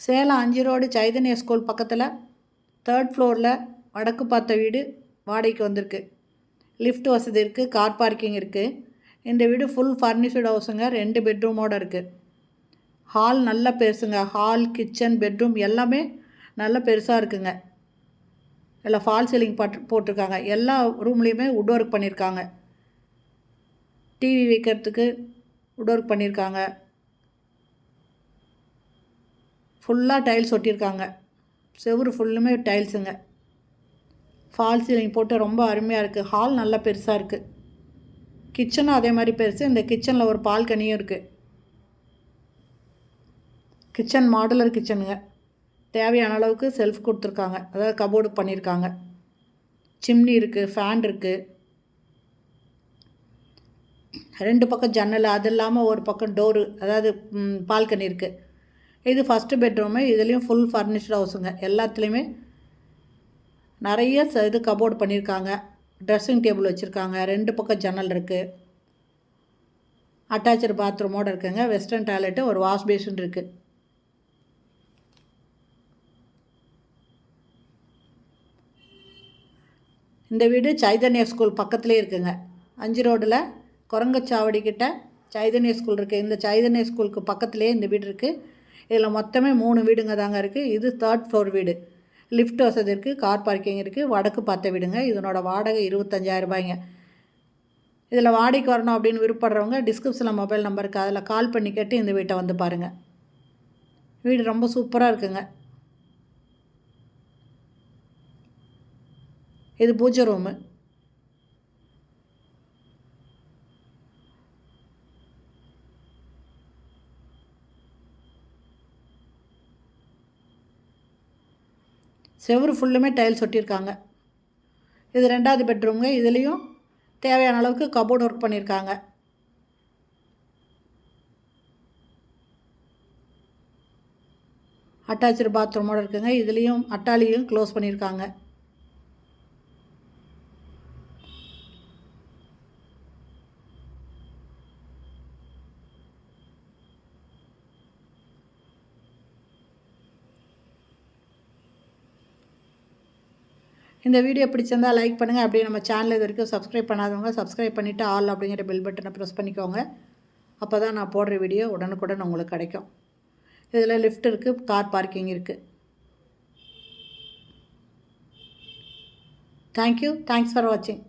Salem 5 road Chaitanya school பக்கத்தில் 3rd ஃப்ளோரில் வடக்கு பார்த்த வீடு வாடகைக்கு வந்திருக்கு. லிஃப்ட் வசதி இருக்குது, கார் பார்க்கிங் இருக்குது. இந்த வீடு ஃபுல் ஃபர்னிஷ்டு ஹவுஸுங்க. 2 பெட்ரூமோடு இருக்குது. ஹால் நல்ல பெருசுங்க. ஹால், கிச்சன், பெட்ரூம் எல்லாமே நல்ல பெருசாக இருக்குங்க. எல்லாம் ஃபால் சீலிங் போட்டிருக்காங்க. எல்லா ரூம்லேயுமே வுட் ஒர்க் பண்ணியிருக்காங்க. டிவி வைக்கிறதுக்கு வுட் ஒர்க் பண்ணியிருக்காங்க. ஃபுல்லாக டைல்ஸ் ஒட்டியிருக்காங்க. செவுரு ஃபுல்லுமே டைல்ஸுங்க. ஃபால் சீலிங் போட்டு ரொம்ப அருமையாக இருக்குது. ஹால் நல்லா பெருசாக இருக்குது. கிச்சனும் அதே மாதிரி பெருசு. இந்த கிச்சனில் ஒரு பால்கனியும் இருக்குது. கிச்சன் மாடுலர் கிச்சனுங்க. தேவையான அளவுக்கு செல்ஃப் கொடுத்துருக்காங்க. அதாவது கபோர்டு பண்ணியிருக்காங்க. சிம்னி இருக்குது, ஃபேன் இருக்குது. 2 பக்கம் ஜன்னல், அது இல்லாமல் ஒரு பக்கம் டோரு, அதாவது பால்கனி இருக்குது. இது ஃபஸ்ட்டு பெட்ரூமு. இதுலேயும் ஃபுல் ஃபர்னிஷ்டு ஹவுஸுங்க. எல்லாத்துலேயுமே நிறைய இது கபோர்டு பண்ணியிருக்காங்க. ட்ரெஸ்ஸிங் டேபிள் வச்சுருக்காங்க. 2 பக்கம் ஜன்னல் இருக்குது. அட்டாச்சு பாத்ரூமோடு இருக்குங்க. வெஸ்டர்ன் டாய்லெட்டு, ஒரு வாஷ் பேஷன் இருக்குது. இந்த வீடு சைதன்யா ஸ்கூல் பக்கத்துலேயே இருக்குங்க. 5 ரோடில் குரங்கச்சாவடி கிட்ட சைதன்யா ஸ்கூல் இருக்குது. இந்த சைதன்யா ஸ்கூலுக்கு பக்கத்துலேயே இந்த வீடு இருக்குது. இதில் மொத்தமே 3 வீடுங்க தாங்க இருக்குது. இது 3rd ஃப்ளோர் வீடு. லிஃப்ட் வசதி இருக்குது, கார் பார்க்கிங் இருக்குது. வடக்கு பார்த்த வீடுங்க. இதனோட வாடகை 25,000 ரூபாய்ங்க. இதில் வாடகைக்கு வரணும் அப்படின்னு விருப்பப்படுறவங்க டிஸ்கிரிப்ஷனில் மொபைல் நம்பர் இருக்குது. அதில் கால் பண்ணி கேட்டு இந்த வீட்டை வந்து பாருங்கள். வீடு ரொம்ப சூப்பராக இருக்குங்க. இது பூஜை ரூமு. செவுரு ஃபுல்லுமே டைல்ஸ் ஒட்டியிருக்காங்க. இது 2வது பெட்ரூமுங்க. இதுலேயும் தேவையான அளவுக்கு கபோர்டு ஒர்க் பண்ணியிருக்காங்க. அட்டாச்சு பாத்ரூமோடு இருக்குங்க. இதுலேயும் அட்டாலியும் க்ளோஸ் பண்ணியிருக்காங்க. இந்த வீடியோ பிடிச்சிருந்தால் லைக் பண்ணுங்கள். அப்படியே நம்ம சேனல் இது வரைக்கும் சப்ஸ்கிரைப் பண்ணாதவங்க சப்ஸ்கிரைப் பண்ணிவிட்டு ஆல் அப்படிங்கிற பெல் பட்டனை ப்ரெஸ் பண்ணிக்கோங்க. அப்போ தான் நான் போடுற வீடியோ உடனுக்குடன் உங்களுக்கு கிடைக்கும். இதில் லிஃப்ட் இருக்குது, கார் பார்க்கிங் இருக்குது. தேங்க்யூ. தேங்க்ஸ் ஃபார் வாட்சிங்.